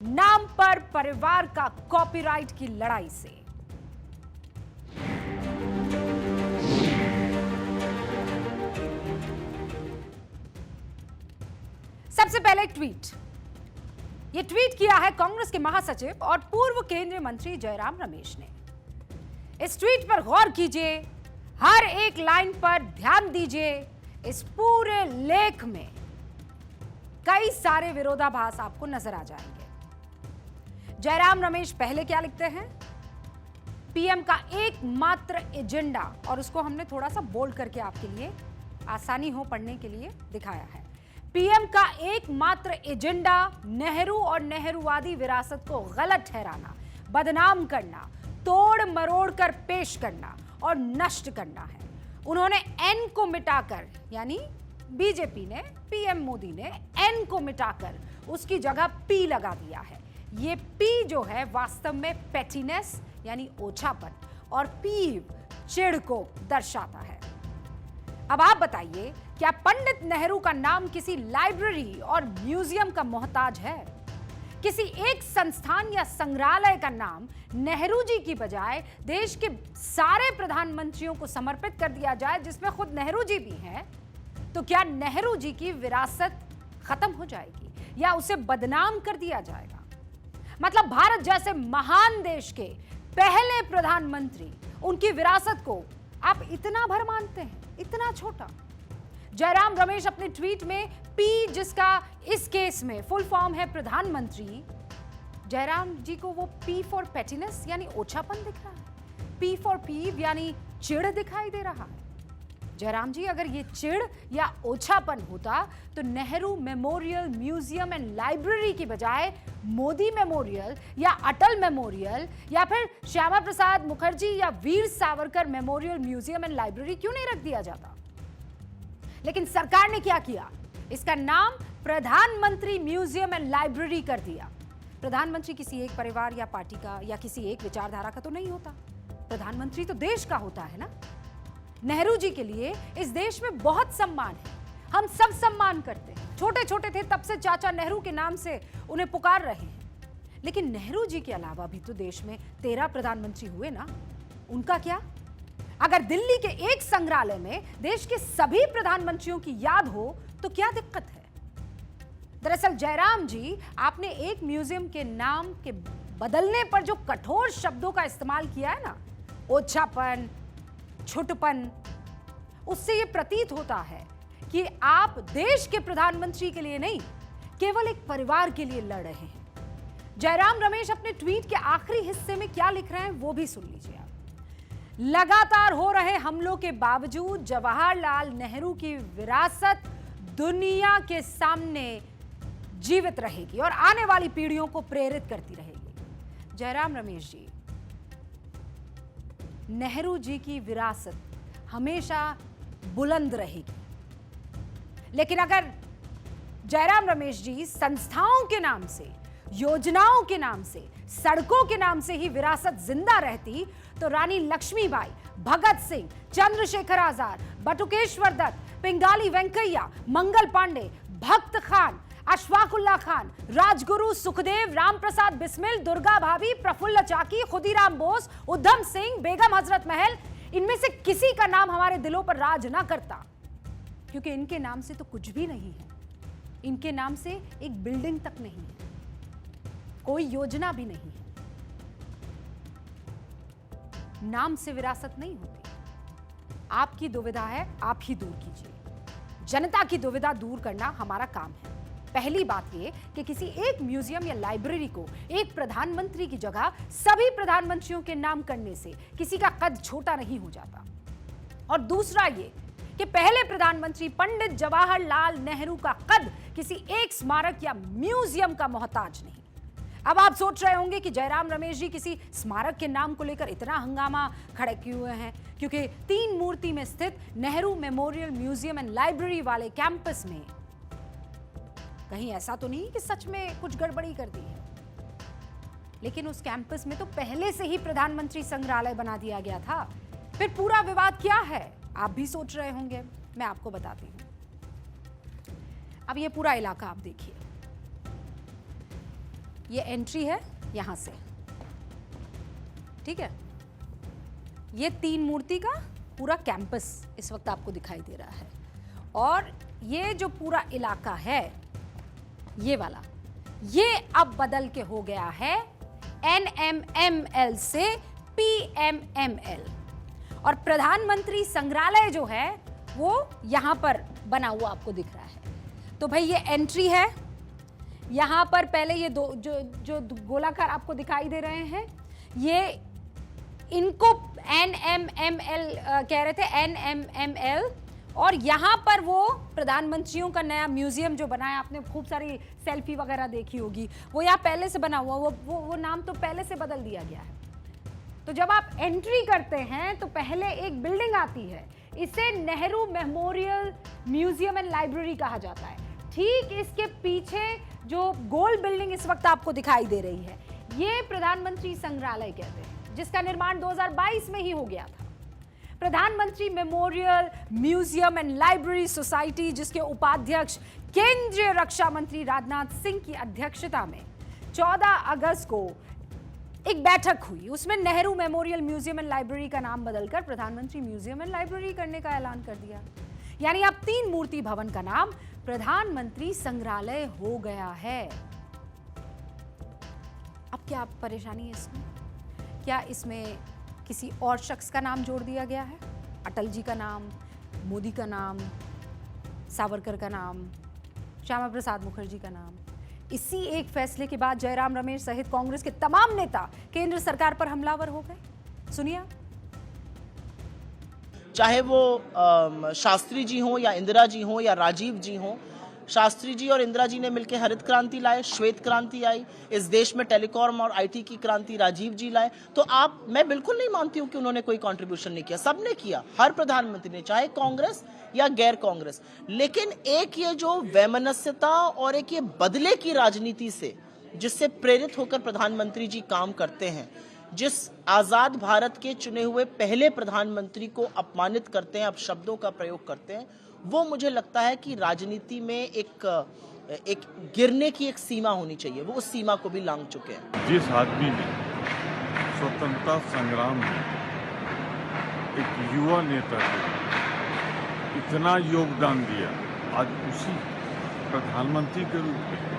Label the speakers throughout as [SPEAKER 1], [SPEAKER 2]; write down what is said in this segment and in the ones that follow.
[SPEAKER 1] नाम पर परिवार का कॉपीराइट की लड़ाई से। सबसे पहले ट्वीट। यह ट्वीट किया है कांग्रेस के महासचिव और पूर्व केंद्रीय मंत्री जयराम रमेश ने। इस ट्वीट पर गौर कीजिए, हर एक लाइन पर ध्यान दीजिए। इस पूरे लेख में कई सारे विरोधाभास आपको नजर आ जाएंगे। जयराम रमेश पहले क्या लिखते हैं? पीएम का एकमात्र एजेंडा, और उसको हमने थोड़ा सा बोल्ड करके आपके लिए आसानी हो पढ़ने के लिए दिखाया है। पीएम का एकमात्र एजेंडा नेहरू और नेहरूवादी विरासत को गलत ठहराना, बदनाम करना, तोड़ मरोड़ कर पेश करना और नष्ट करना है। उन्होंने एन को मिटाकर, यानी बीजेपी ने, पीएम मोदी ने एन को मिटाकर उसकी जगह पी लगा दिया है। ये पी जो है वास्तव में पेटीनेस यानी ओछापन और पीव चिढ़ को दर्शाता है। अब आप बताइए, क्या पंडित नेहरू का नाम किसी लाइब्रेरी और म्यूजियम का मोहताज है? किसी एक संस्थान या संग्रहालय का नाम नेहरू जी की बजाय देश के सारे प्रधानमंत्रियों को समर्पित कर दिया जाए, जिसमें खुद नेहरू जी भी हैं, तो क्या नेहरू जी की विरासत खत्म हो जाएगी या उसे बदनाम कर दिया जाएगा? मतलब भारत जैसे महान देश के पहले प्रधानमंत्री, उनकी विरासत को आप इतना भर मानते हैं, इतना छोटा। जयराम रमेश अपने ट्वीट में पी, जिसका इस केस में फुल फॉर्म है प्रधानमंत्री, जयराम जी को वो पी फॉर पेटीनेस यानी ओछापन दिख रहा है, पी फॉर पीव यानी चिढ़ दिखाई दे रहा है। जयराम जी, अगर ये चिढ़ या ओछापन होता तो Nehru memorial museum and library की बजाय मोदी मेमोरियल या अटल मेमोरियल या फिर श्यामा प्रसाद मुखर्जी या Veer Savarkar memorial museum and library क्यों नहीं रख दिया जाता? लेकिन सरकार ने क्या किया? इसका नाम प्रधानमंत्री म्यूजियम एंड लाइब्रेरी कर दिया। प्रधानमंत्री किसी एक परिवार या पार्टी का या किसी एक विचारधारा का तो नहीं होता, प्रधानमंत्री तो देश का होता है ना। नेहरू जी के लिए इस देश में बहुत सम्मान है, हम सब सम्मान करते हैं। छोटे छोटे थे तब से चाचा नेहरू के नाम से उन्हें पुकार रहे हैं। लेकिन नेहरू जी के अलावा भी तो देश में 13 प्रधानमंत्री हुए ना, उनका क्या? अगर दिल्ली के एक संग्रहालय में देश के सभी प्रधानमंत्रियों की याद हो तो क्या दिक्कत है? दरअसल जयराम जी, आपने एक म्यूजियम के नाम के बदलने पर जो कठोर शब्दों का इस्तेमाल किया है ना, ओछापन, छुटपन, उससे यह प्रतीत होता है कि आप देश के प्रधानमंत्री के लिए नहीं, केवल एक परिवार के लिए लड़ रहे हैं। जयराम रमेश अपने ट्वीट के आखिरी हिस्से में क्या लिख रहे हैं वो भी सुन लीजिए आप। लगातार हो रहे हमलों के बावजूद जवाहरलाल नेहरू की विरासत दुनिया के सामने जीवित रहेगी और आने वाली पीढ़ियों को प्रेरित करती रहेगी। जयराम रमेश जी, नेहरू जी की विरासत हमेशा बुलंद रहेगी। लेकिन अगर जयराम रमेश जी संस्थाओं के नाम से, योजनाओं के नाम से, सड़कों के नाम से ही विरासत जिंदा रहती, तो रानी लक्ष्मीबाई, भगत सिंह, चंद्रशेखर आजाद, बटुकेश्वर दत्त, पिंगाली वेंकैया, मंगल पांडे, भक्त खान, अशफाकुल्ला खान, राजगुरु, सुखदेव, रामप्रसाद बिस्मिल, दुर्गा भाभी, प्रफुल्ल चाकी, खुदीराम बोस, उधम सिंह, बेगम हजरत महल, इनमें से किसी का नाम हमारे दिलों पर राज ना करता, क्योंकि इनके नाम से तो कुछ भी नहीं है। इनके नाम से एक बिल्डिंग तक नहीं है, कोई योजना भी नहीं है। नाम से विरासत नहीं होती। आपकी दुविधा है, आप ही दूर कीजिए। जनता की दुविधा दूर करना हमारा काम है। पहली बात यह कि किसी एक म्यूजियम या लाइब्रेरी को एक प्रधानमंत्री की जगह सभी प्रधानमंत्रियों के नाम करने से किसी का कद छोटा नहीं हो जाता। और दूसरा ये कि पहले प्रधानमंत्री पंडित जवाहरलाल नेहरू का कद किसी एक स्मारक या म्यूजियम का मोहताज नहीं। अब आप सोच रहे होंगे कि जयराम रमेश जी किसी स्मारक के नाम को लेकर इतना हंगामा खड़े किए हुए हैं क्योंकि 3 मूर्ति में स्थित Nehru memorial museum and library वाले कैंपस में कहीं ऐसा तो नहीं कि सच में कुछ गड़बड़ी कर दी है। लेकिन उस कैंपस में तो पहले से ही प्रधानमंत्री संग्रहालय बना दिया गया था। फिर पूरा विवाद क्या है, आप भी सोच रहे होंगे। मैं आपको बताती हूं। अब ये पूरा इलाका आप देखिए, ये एंट्री है यहां से, ठीक है। ये तीन मूर्ति का पूरा कैंपस इस वक्त आपको दिखाई दे रहा है, और ये जो पूरा इलाका है ये वाला, ये अब बदल के हो गया है NMML से PMML, और प्रधानमंत्री संग्रहालय जो है वो यहां पर बना हुआ आपको दिख रहा है। तो भाई ये एंट्री है, यहां पर पहले ये दो जो गोलाकार आपको दिखाई दे रहे हैं, ये इनको NMML कह रहे थे, NMML, और यहां पर वो प्रधानमंत्रियों का नया म्यूजियम जो बना है, आपने खूब सारी सेल्फी वगैरह देखी होगी, वो यहाँ पहले से बना हुआ, वो नाम तो पहले से बदल दिया गया है। तो जब आप एंट्री करते हैं तो पहले एक बिल्डिंग आती है, इसे Nehru memorial museum and library कहा जाता है। ठीक इसके पीछे जो गोल बिल्डिंग इस वक्त आपको दिखाई दे रही है, ये प्रधानमंत्री संग्रहालय कहते हैं, जिसका निर्माण 2022 में ही हो गया था। प्रधानमंत्री memorial museum and library society, जिसके उपाध्यक्ष केंद्रीय रक्षा मंत्री राजनाथ सिंह की अध्यक्षता में 14 अगस्त को एक बैठक हुई, उसमें Nehru memorial museum and library का नाम बदलकर प्रधानमंत्री म्यूजियम एंड लाइब्रेरी करने का ऐलान कर दिया। यानी अब 3 मूर्ति भवन का नाम प्रधानमंत्री संग्रहालय हो गया है। अब क्या परेशानी है इसमें? क्या इसमें किसी और शख्स का नाम जोड़ दिया गया है? अटल जी का नाम, मोदी का नाम, सावरकर का नाम, श्यामा प्रसाद मुखर्जी का नाम। इसी एक फैसले के बाद जयराम रमेश सहित कांग्रेस के तमाम नेता केंद्र सरकार पर हमलावर हो गए। सुनिए।
[SPEAKER 2] चाहे वो शास्त्री जी हो या इंदिरा जी हो या राजीव जी हो, शास्त्री जी और इंदिरा जी ने मिलकर हरित क्रांति लाए, श्वेत क्रांति आई, इस देश में टेलीकॉम और IT की क्रांति राजीव जी लाए। तो मैं बिल्कुल नहीं मानती हूं कि उन्होंने कोई कंट्रीब्यूशन नहीं किया, सबने किया, हर प्रधानमंत्री ने, चाहे कांग्रेस या गैर कांग्रेस। लेकिन एक ये जो वैमनस्यता और एक ये बदले की राजनीति से जिससे प्रेरित होकर प्रधानमंत्री जी काम करते हैं, जिस आजाद भारत के चुने हुए पहले प्रधानमंत्री को अपमानित करते हैं, अपशब्दों का प्रयोग करते हैं, वो मुझे लगता है कि राजनीति में एक गिरने की एक सीमा होनी चाहिए। वो उस सीमा को भी लांघ चुके हैं।
[SPEAKER 3] जिस आदमी ने स्वतंत्रता संग्राम में एक युवा नेता को इतना योगदान दिया, आज उसी प्रधानमंत्री के रूप में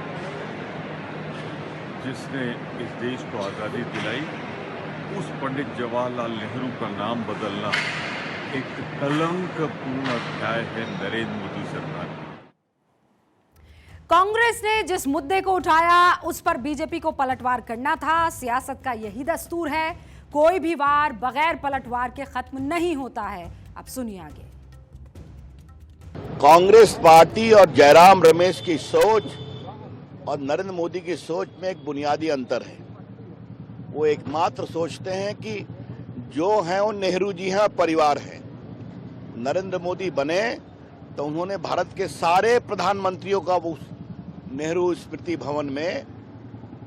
[SPEAKER 3] जिसने इस देश को आज़ादी दिलाई, उस पंडित जवाहरलाल नेहरू का नाम बदलना एक कलंकपूर्ण अध्याय है नरेंद्र मोदी सरकार।
[SPEAKER 1] कांग्रेस ने जिस मुद्दे को उठाया उस पर बीजेपी को पलटवार करना था। सियासत का यही दस्तूर है, कोई भी वार बगैर पलटवार के खत्म नहीं होता है। अब सुनिए आगे।
[SPEAKER 4] कांग्रेस पार्टी और जयराम रमेश की सोच और नरेंद्र मोदी की सोच में एक बुनियादी अंतर है। वो एकमात्र सोचते हैं कि जो हैं वो नेहरू जी हैं, परिवार हैं। नरेंद्र मोदी बने तो उन्होंने भारत के सारे प्रधानमंत्रियों का उस नेहरू स्मृति भवन में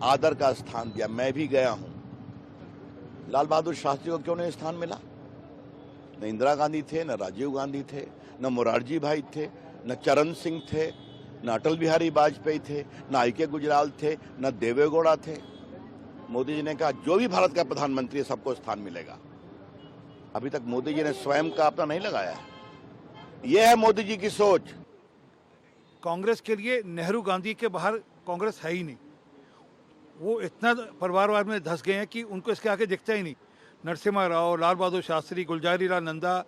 [SPEAKER 4] आदर का स्थान दिया। मैं भी गया हूं। लाल बहादुर शास्त्री को क्यों नहीं स्थान मिला? न इंदिरा गांधी थे, न राजीव गांधी थे, न मोरारजी भाई थे, न चरण सिंह थे, न अटल बिहारी वाजपेयी थे, न I.K. गुजराल थे, न देवेगौड़ा थे। मोदी जी ने कहा जो भी भारत का प्रधानमंत्री है सबको स्थान मिलेगा। अभी तक मोदी जी ने स्वयं का अपना नहीं लगाया है। यह है मोदी जी की सोच।
[SPEAKER 5] कांग्रेस के लिए नेहरू गांधी के बाहर कांग्रेस है ही नहीं। वो इतना परिवारवाद में धंस गए हैं कि उनको इसके आगे दिखता ही नहीं। नरसिम्हा राव, लाल बहादुर शास्त्री, गुलजारी लाल नंदा,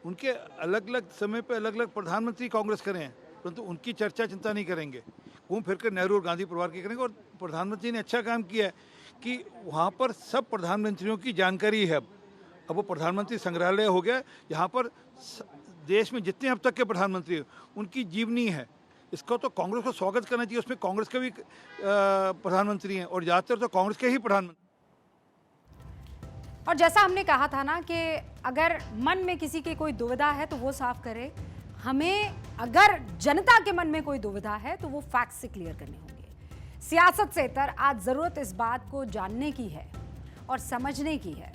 [SPEAKER 5] उनके अलग अलग समय पे अलग अलग प्रधानमंत्री कांग्रेस करे हैं, परंतु उनकी चर्चा चिंता नहीं करेंगे। घूम फिर कर नेहरू और गांधी परिवार की करेंगे। और प्रधानमंत्री ने अच्छा काम किया है कि वहाँ पर सब प्रधानमंत्रियों की जानकारी है। अब वो प्रधानमंत्री संग्रहालय हो गया, यहाँ पर देश में जितने अब तक के प्रधानमंत्री हैं उनकी जीवनी है। इसका तो कांग्रेस को स्वागत करना चाहिए। उसमें कांग्रेस के भी प्रधानमंत्री हैं और ज़्यादातर तो कांग्रेस के ही प्रधानमंत्री।
[SPEAKER 1] और जैसा हमने कहा था ना कि अगर मन में किसी की कोई दुविधा है तो वो साफ करे। हमें अगर जनता के मन में कोई दुविधा है तो वो फैक्ट से क्लियर करने होंगे। सियासत से इतर आज जरूरत इस बात को जानने की है और समझने की है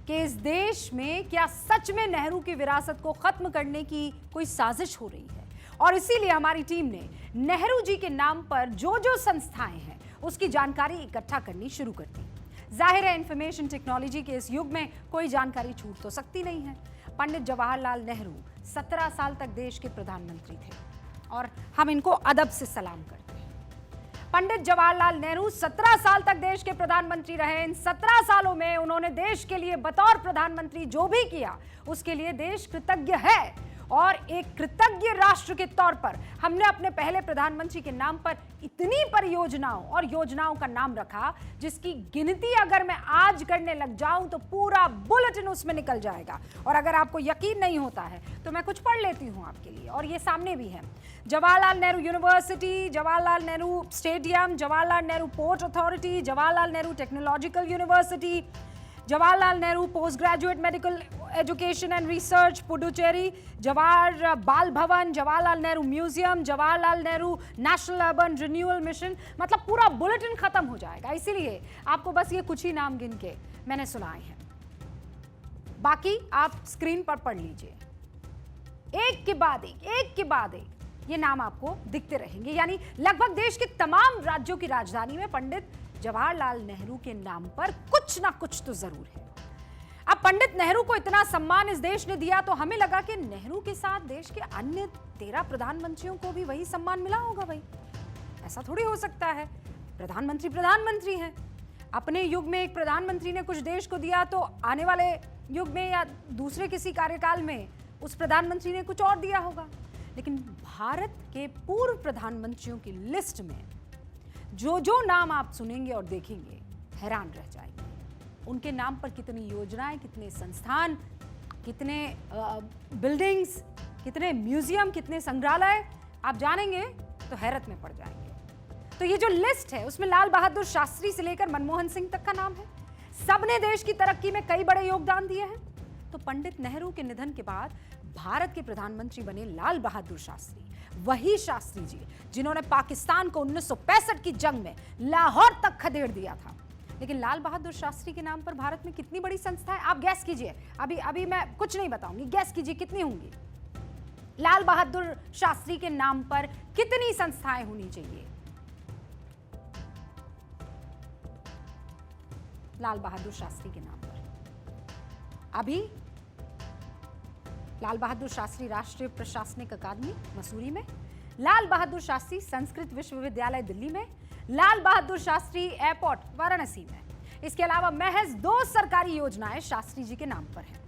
[SPEAKER 1] कि इस देश में क्या सच में नेहरू की विरासत को खत्म करने की कोई साजिश हो रही है। और इसीलिए हमारी टीम ने नेहरू जी के नाम पर जो जो संस्थाएं हैं उसकी जानकारी इकट्ठा करनी शुरू कर दी। जाहिर है इंफॉर्मेशन टेक्नोलॉजी के इस युग में कोई जानकारी छूट तो सकती नहीं है। पंडित जवाहरलाल नेहरू 17 साल तक देश के प्रधानमंत्री थे और हम इनको अदब से सलाम करते हैं। पंडित जवाहरलाल नेहरू 17 साल तक देश के प्रधानमंत्री रहे। इन 17 सालों में उन्होंने देश के लिए बतौर प्रधानमंत्री जो भी किया उसके लिए देश कृतज्ञ है और एक कृतज्ञ राष्ट्र के तौर पर हमने अपने पहले प्रधानमंत्री के नाम पर इतनी परियोजनाओं और योजनाओं का नाम रखा जिसकी गिनती अगर मैं आज करने लग जाऊं तो पूरा बुलेटिन उसमें निकल जाएगा। और अगर आपको यकीन नहीं होता है तो मैं कुछ पढ़ लेती हूं आपके लिए, और ये सामने भी है। Jawaharlal Nehru university, Jawaharlal Nehru stadium, Jawaharlal Nehru port authority, Jawaharlal Nehru technological university, Jawaharlal Nehru post graduate medical education and research Puducherry, Jawahar बाल भवन, Jawaharlal Nehru museum, Jawaharlal Nehru national urban renewal mission. मतलब पूरा बुलेटिन खत्म हो जाएगा, इसीलिए आपको बस ये कुछ ही नाम गिन के मैंने सुनाए हैं, बाकी आप स्क्रीन पर पढ़ लीजिए। एक के बाद एक ये नाम आपको दिखते रहेंगे। यानी लगभग देश के तमाम राज्यों की राजधानी में पंडित जवाहरलाल नेहरू के नाम पर कुछ ना कुछ तो जरूर है। अब पंडित नेहरू को इतना सम्मान इस देश ने दिया तो हमें लगा कि नेहरू के साथ देश के अन्य 13 प्रधानमंत्रियों को भी वही सम्मान मिला होगा। भाई ऐसा थोड़ी हो सकता है, प्रधानमंत्री हैं। अपने युग में एक प्रधानमंत्री ने कुछ देश को दिया तो आने वाले युग में या दूसरे किसी कार्यकाल में उस प्रधानमंत्री ने कुछ और दिया होगा। लेकिन भारत के पूर्व प्रधानमंत्रियों की लिस्ट में जो नाम आप सुनेंगे और देखेंगे हैरान रह जाएंगे। उनके नाम पर कितनी योजनाएं, कितने संस्थान, कितने बिल्डिंग्स, कितने म्यूजियम, कितने संग्रहालय आप जानेंगे तो हैरत में पड़ जाएंगे। तो ये जो लिस्ट है उसमें लाल बहादुर शास्त्री से लेकर मनमोहन सिंह तक का नाम है। सबने देश की तरक्की में कई बड़े योगदान दिए हैं। तो पंडित नेहरू के निधन के बाद भारत के प्रधानमंत्री बने लाल बहादुर शास्त्री, वही शास्त्री जी जिन्होंने पाकिस्तान को 1965 की जंग में लाहौर तक खदेड़ दिया था। लेकिन लाल बहादुर शास्त्री के नाम पर भारत में कितनी बड़ी संस्थाएं, आप गैस कीजिए। अभी मैं कुछ नहीं बताऊंगी, गैस कीजिए कितनी होंगी। लाल बहादुर शास्त्री के नाम पर कितनी संस्थाएं होनी चाहिए? लाल बहादुर शास्त्री के नाम पर अभी लाल बहादुर शास्त्री राष्ट्रीय प्रशासनिक अकादमी मसूरी में, लाल बहादुर शास्त्री संस्कृत विश्वविद्यालय दिल्ली में, लाल बहादुर शास्त्री एयरपोर्ट वाराणसी में। इसके अलावा महज 2 सरकारी योजनाएं शास्त्री जी के नाम पर हैं।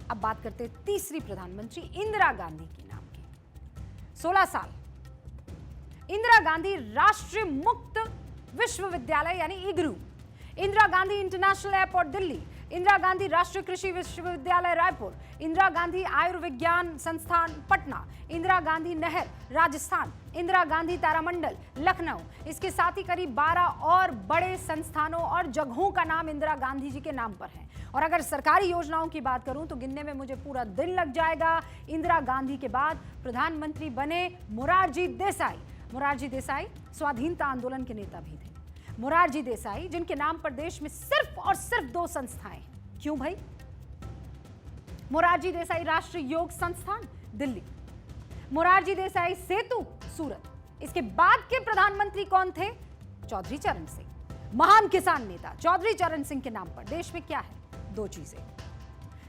[SPEAKER 1] अब बात करते हैं तीसरी प्रधानमंत्री इंदिरा गांधी के नाम की। 16 साल इंदिरा गांधी राष्ट्रीय मुक्त विश्वविद्यालय यानी इग्नू, इंदिरा गांधी इंटरनेशनल एयरपोर्ट दिल्ली, इंदिरा गांधी राष्ट्रीय कृषि विश्वविद्यालय रायपुर, इंदिरा गांधी आयुर्विज्ञान संस्थान पटना, इंदिरा गांधी नहर राजस्थान, इंदिरा गांधी तारामंडल लखनऊ। इसके साथ ही करीब 12 और बड़े संस्थानों और जगहों का नाम इंदिरा गांधी जी के नाम पर है। और अगर सरकारी योजनाओं की बात करूं तो गिनने में मुझे पूरा दिन लग जाएगा। इंदिरा गांधी के बाद प्रधानमंत्री बने मोरारजी देसाई। मोरारजी देसाई स्वाधीनता आंदोलन के नेता भी थे। मोरारजी देसाई जिनके नाम पर देश में सिर्फ और सिर्फ 2 संस्थाएं हैं। क्यों भाई? मोरारजी देसाई राष्ट्रीय योग संस्थान दिल्ली, मोरारजी देसाई सेतु सूरत। इसके बाद के प्रधानमंत्री कौन थे? चौधरी चरण सिंह, महान किसान नेता। चौधरी चरण सिंह के नाम पर देश में क्या है? 2 चीजें,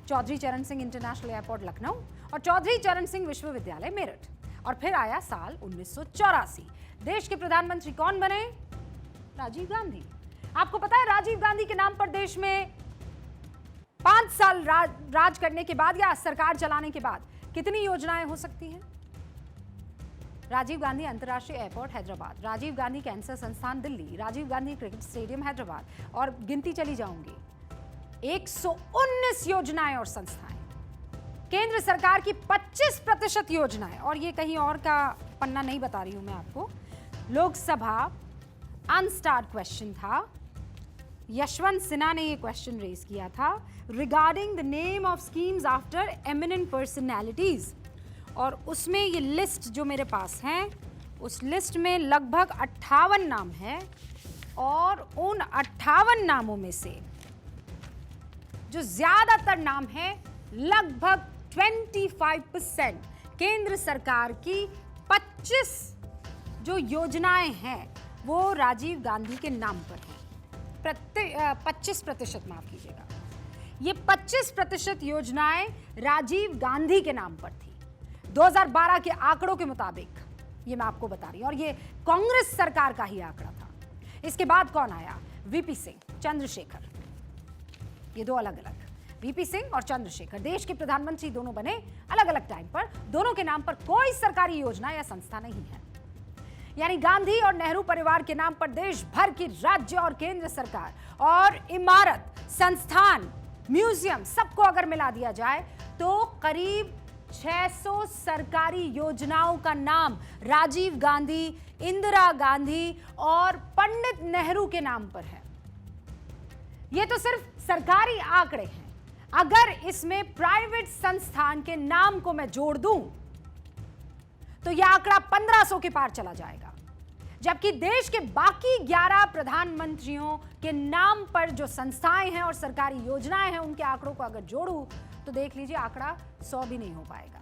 [SPEAKER 1] चौधरी चरण सिंह इंटरनेशनल एयरपोर्ट लखनऊ और चौधरी चरण सिंह विश्वविद्यालय मेरठ। और फिर आया साल 1984। देश के प्रधानमंत्री कौन बने? राजीव गांधी। आपको पता है राजीव गांधी के नाम पर देश में 5 साल राज करने के बाद या सरकार चलाने के बाद कितनी योजनाएं हो सकती हैं? राजीव गांधी अंतर्राष्ट्रीय एयरपोर्ट हैदराबाद, राजीव गांधी कैंसर संस्थान दिल्ली, राजीव गांधी क्रिकेट स्टेडियम हैदराबाद, और गिनती चली जाऊंगी। 119 योजनाएं और संस्थाएं। केंद्र सरकार की 25% योजनाएं, और ये कहीं और का पन्ना नहीं बता रही हूं मैं आपको। लोकसभा अनस्टार्ड क्वेश्चन था, यशवंत सिन्हा ने ये क्वेश्चन रेज किया था regarding the name of schemes after eminent personalities, और उसमें ये लिस्ट जो मेरे पास है उस लिस्ट में लगभग 58 नाम है, और उन 58 नामों में से जो ज्यादातर नाम है लगभग 25% केंद्र सरकार की 25 जो योजनाएं हैं वो राजीव गांधी के नाम पर है। 25% माफ कीजिएगा, ये 25% योजनाएं राजीव गांधी के नाम पर थी 2012 के आंकड़ों के मुताबिक। ये मैं आपको बता रही हूं, और ये कांग्रेस सरकार का ही आंकड़ा था। इसके बाद कौन आया? वीपी सिंह, चंद्रशेखर। ये दो अलग अलग, वीपी सिंह और चंद्रशेखर देश के प्रधानमंत्री दोनों बने अलग अलग टाइम पर। दोनों के नाम पर कोई सरकारी योजना या संस्था नहीं है। यानी गांधी और नेहरू परिवार के नाम पर देश भर की राज्य और केंद्र सरकार और इमारत, संस्थान, म्यूजियम सबको अगर मिला दिया जाए तो करीब 600 सरकारी योजनाओं का नाम राजीव गांधी, इंदिरा गांधी और पंडित नेहरू के नाम पर है। ये तो सिर्फ सरकारी आंकड़े हैं। अगर इसमें प्राइवेट संस्थान के नाम को मैं जोड़ दूं तो यह आंकड़ा 1500 के पार चला जाएगा। जबकि देश के बाकी 11 प्रधानमंत्रियों के नाम पर जो संस्थाएं हैं और सरकारी योजनाएं हैं, उनके आंकड़ों को अगर जोड़ूं तो देख लीजिए आंकड़ा 100 भी नहीं हो पाएगा।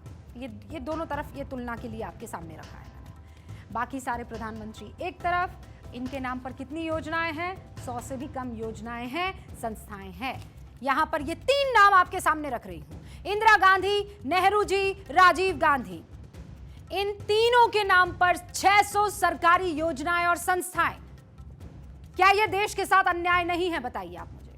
[SPEAKER 1] ये दोनों तरफ ये तुलना के लिए आपके सामने रखा है मैंने। बाकी सारे प्रधानमंत्री एक तरफ, इनके नाम पर कितनी योजनाएं हैं? 100 से भी कम योजनाएं हैं, संस्थाएं हैं। यहां पर ये 3 नाम आपके सामने रख रही हूं, इंदिरा गांधी, नेहरू जी, राजीव गांधी। इन तीनों के नाम पर 600 सरकारी योजनाएं और संस्थाएं। क्या यह देश के साथ अन्याय नहीं है? बताइए आप मुझे।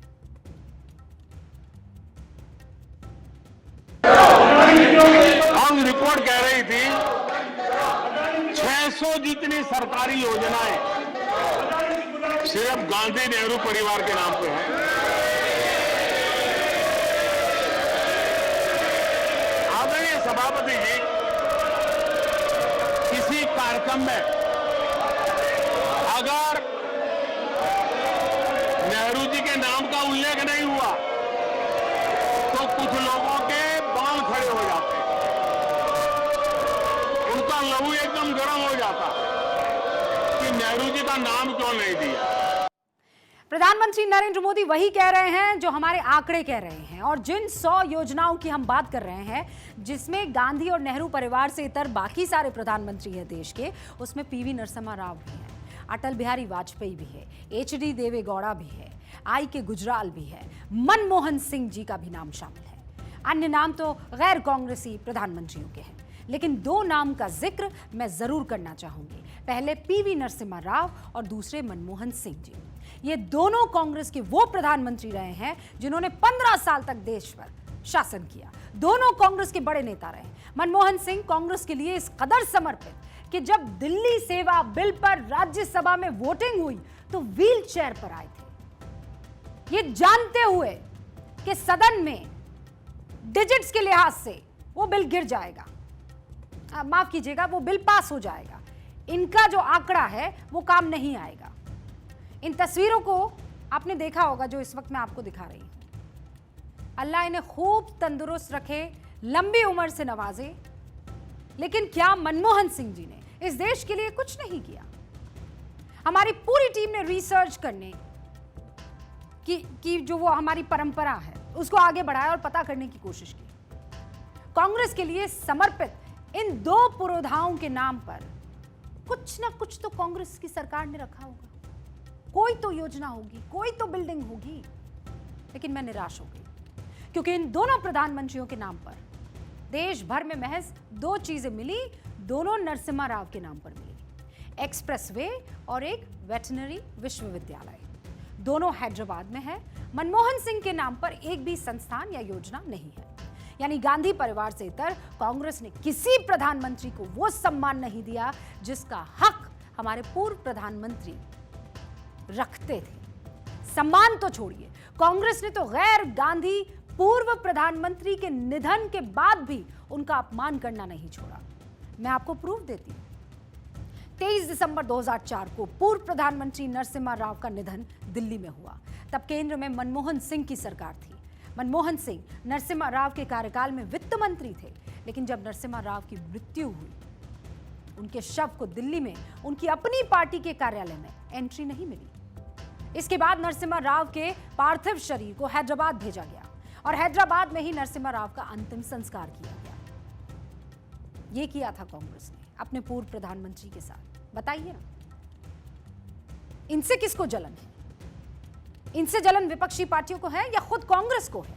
[SPEAKER 6] आज रिपोर्ट कह रही थी 600 जितनी सरकारी योजनाएं सिर्फ गांधी नेहरू परिवार के नाम पे है। आदरणीय सभापति जी, किसी कार्यक्रम में अगर नेहरू जी के नाम का उल्लेख नहीं हुआ तो कुछ लोगों के बाल खड़े हो जाते, उनका लहू एकदम गर्म हो जाता कि नेहरू जी का नाम क्यों नहीं दिया।
[SPEAKER 1] प्रधानमंत्री नरेंद्र मोदी वही कह रहे हैं जो हमारे आंकड़े कह रहे हैं। और जिन 100 योजनाओं की हम बात कर रहे हैं, जिसमें गांधी और नेहरू परिवार से इतर बाकी सारे प्रधानमंत्री हैं देश के, उसमें पीवी नरसिम्हा राव भी हैं, अटल बिहारी वाजपेयी भी है, एचडी देवे गौड़ा भी है, आई के गुजराल भी है, मनमोहन सिंह जी का भी नाम शामिल है। अन्य नाम तो गैर कांग्रेसी प्रधानमंत्रियों के हैं, लेकिन 2 नाम का जिक्र मैं जरूर करना चाहूंगी। पहले पीवी नरसिम्हा राव और दूसरे मनमोहन सिंह जी। ये दोनों कांग्रेस के वो प्रधानमंत्री रहे हैं जिन्होंने 15 साल तक देश पर शासन किया। दोनों कांग्रेस के बड़े नेता रहे। मनमोहन सिंह कांग्रेस के लिए इस कदर समर्पित कि जब दिल्ली सेवा बिल पर राज्यसभा में वोटिंग हुई तो व्हील चेयर पर आए थे, ये जानते हुए कि सदन में डिजिट्स के लिहाज से वो बिल गिर जाएगा, माफ कीजिएगा, वो बिल पास हो जाएगा। इनका जो आंकड़ा है वो काम नहीं आएगा। इन तस्वीरों को आपने देखा होगा जो इस वक्त मैं आपको दिखा रही हूं। अल्लाह इन्हें खूब तंदुरुस्त रखे, लंबी उम्र से नवाजे। लेकिन क्या मनमोहन सिंह जी ने इस देश के लिए कुछ नहीं किया? हमारी पूरी टीम ने रिसर्च करने की जो वो हमारी परंपरा है उसको आगे बढ़ाया और पता करने की कोशिश की। कांग्रेस के लिए समर्पित इन 2 पुरोधाओं के नाम पर कुछ ना कुछ तो कांग्रेस की सरकार ने रखा होगा। कोई तो योजना होगी, कोई तो बिल्डिंग होगी। लेकिन मैं निराश हो गई क्योंकि इन दोनों प्रधानमंत्रियों के नाम पर देश भर में महज 2 चीजें मिली, दोनों नरसिम्हा राव के नाम पर मिली। एक्सप्रेसवे और एक वेटनरी विश्वविद्यालय, दोनों हैदराबाद में है। मनमोहन सिंह के नाम पर एक भी संस्थान या योजना नहीं है। यानी गांधी परिवार से इतर कांग्रेस ने किसी प्रधानमंत्री को वो सम्मान नहीं दिया जिसका हक हमारे पूर्व प्रधानमंत्री रखते थे। सम्मान तो छोड़िए, कांग्रेस ने तो गैर गांधी पूर्व प्रधानमंत्री के निधन के बाद भी उनका अपमान करना नहीं छोड़ा। मैं आपको प्रूफ देती हूं। 23 दिसंबर 2004 को पूर्व प्रधानमंत्री नरसिम्हा राव का निधन दिल्ली में हुआ। तब केंद्र में मनमोहन सिंह की सरकार थी। मनमोहन सिंह नरसिम्हा राव के कार्यकाल में वित्त मंत्री थे, लेकिन जब नरसिम्हा राव की मृत्यु हुई, उनके शव को दिल्ली में उनकी अपनी पार्टी के कार्यालय में एंट्री नहीं मिली। इसके बाद नरसिम्हा राव के पार्थिव शरीर को हैदराबाद भेजा गया और हैदराबाद में ही नरसिम्हा राव का अंतिम संस्कार किया गया। ये किया था कांग्रेस ने अपने पूर्व प्रधानमंत्री के साथ, बताइए ना। इनसे किसको जलन है? इनसे जलन विपक्षी पार्टियों को है या खुद कांग्रेस को है?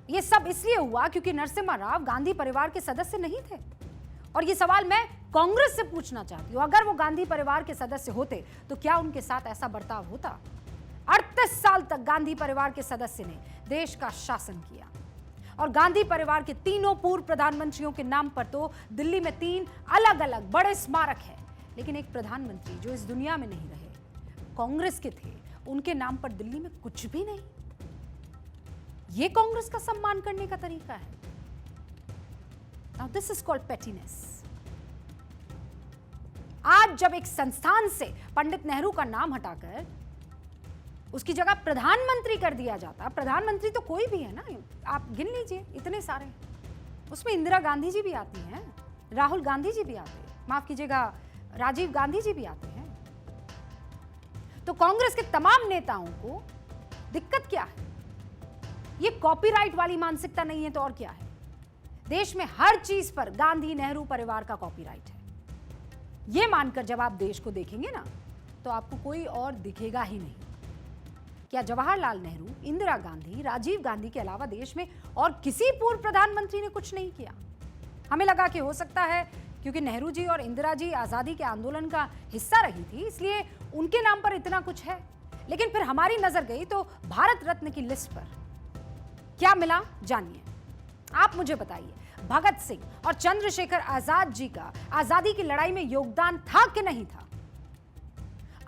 [SPEAKER 1] यह सब इसलिए हुआ क्योंकि नरसिम्हा राव गांधी परिवार के सदस्य नहीं थे। और यह सवाल मैं कांग्रेस से पूछना चाहती हूं, अगर वो गांधी परिवार के सदस्य होते तो क्या उनके साथ ऐसा बर्ताव होता? 38 साल तक गांधी परिवार के सदस्य ने देश का शासन किया और गांधी परिवार के तीनों पूर्व प्रधानमंत्रियों के नाम पर तो दिल्ली में 3 अलग अलग बड़े स्मारक हैं, लेकिन एक प्रधानमंत्री जो इस दुनिया में नहीं रहे, कांग्रेस के थे, उनके नाम पर दिल्ली में कुछ भी नहीं। यह कांग्रेस का सम्मान करने का तरीका है। Now this is called pettiness. आज जब एक संस्थान से पंडित नेहरू का नाम हटाकर उसकी जगह प्रधानमंत्री कर दिया जाता, प्रधानमंत्री तो कोई भी है ना, आप गिन लीजिए, इतने सारे, उसमें इंदिरा गांधी जी भी आती हैं, राहुल गांधी जी भी आते हैं, माफ कीजिएगा राजीव गांधी जी भी आते हैं। तो कांग्रेस के तमाम नेताओं को दिक्कत क्या है? ये कॉपीराइट वाली मानसिकता नहीं है तो और क्या है? देश में हर चीज पर गांधी नेहरू परिवार का कॉपीराइट है। यह मानकर जब आप देश को देखेंगे ना तो आपको कोई और दिखेगा ही नहीं। क्या जवाहरलाल नेहरू, इंदिरा गांधी, राजीव गांधी के अलावा देश में और किसी पूर्व प्रधानमंत्री ने कुछ नहीं किया? हमें लगा कि हो सकता है क्योंकि नेहरू जी और इंदिरा जी आजादी के आंदोलन का हिस्सा रही थी इसलिए उनके नाम पर इतना कुछ है, लेकिन फिर हमारी नजर गई तो भारत रत्न की लिस्ट पर क्या मिला, जानिए। आप मुझे बताइए, भगत सिंह और चंद्रशेखर आजाद जी का आजादी की लड़ाई में योगदान था कि नहीं था?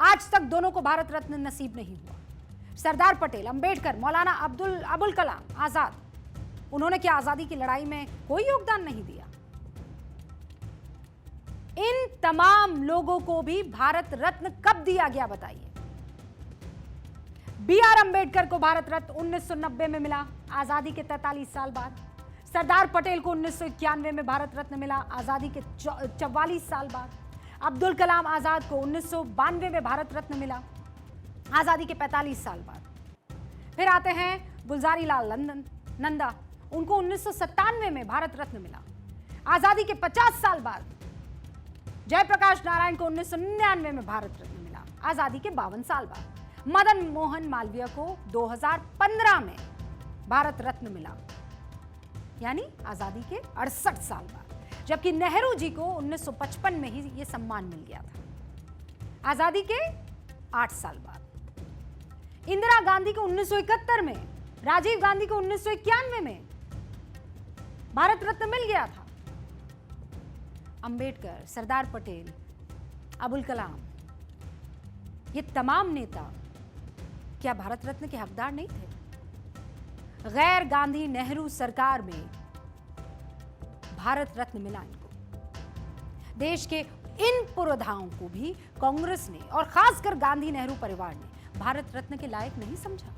[SPEAKER 1] आज तक दोनों को भारत रत्न नसीब नहीं हुआ। सरदार पटेल, अंबेडकर, मौलाना अबुल कलाम आजाद, उन्होंने क्या आजादी की लड़ाई में कोई योगदान नहीं दिया? इन तमाम लोगों को भी भारत रत्न कब दिया गया बताइए? B.R. अंबेडकर को भारत रत्न 1990 में मिला, आजादी के 43 साल बाद। सरदार पटेल को 1991 में भारत रत्न मिला, आजादी के 44 साल बाद। अब्दुल कलाम आजाद को 1992 में भारत रत्न मिला, आजादी के 45 साल बाद। फिर आते हैं गुलजारी लाल नंदा, उनको 1997 में भारत रत्न मिला, आजादी के 50 साल बाद। जयप्रकाश नारायण को 1999 में भारत रत्न मिला, आजादी के 52 साल बाद। मदन मोहन मालवीय को 2015 में भारत रत्न मिला, यानी आजादी के 68 साल बाद। जबकि नेहरू जी को 1955 में ही यह सम्मान मिल गया था, आजादी के 8 साल बाद। इंदिरा गांधी को 1971 में, राजीव गांधी को 1991 में भारत रत्न मिल गया था। अंबेडकर, सरदार पटेल, अबुल कलाम, ये तमाम नेता क्या भारत रत्न के हकदार नहीं थे? गैर गांधी नेहरू सरकार में भारत रत्न मिला इनको। देश के इन पुरोधाओं को भी कांग्रेस ने और खासकर गांधी नेहरू परिवार ने भारत रत्न के लायक नहीं समझा,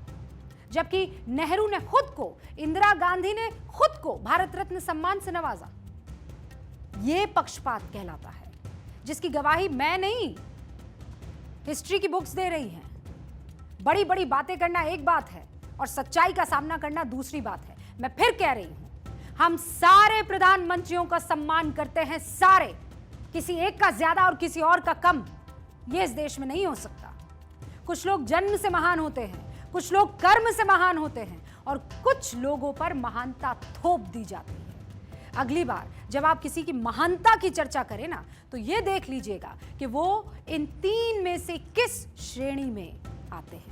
[SPEAKER 1] जबकि नेहरू ने खुद को, इंदिरा गांधी ने खुद को भारत रत्न सम्मान से नवाजा। यह पक्षपात कहलाता है, जिसकी गवाही मैं नहीं, हिस्ट्री की बुक्स दे रही हैं। बड़ी बड़ी बातें करना एक बात है और सच्चाई का सामना करना दूसरी बात है। मैं फिर कह रही हूं, हम सारे प्रधानमंत्रियों का सम्मान करते हैं, सारे, किसी एक का ज्यादा और किसी और का कम, यह इस देश में नहीं हो सकता। कुछ लोग जन्म से महान होते हैं, कुछ लोग कर्म से महान होते हैं और कुछ लोगों पर महानता थोप दी जाती है। अगली बार जब आप किसी की महानता की चर्चा करें ना, तो यह देख लीजिएगा कि वो इन 3 में से किस श्रेणी में आते हैं।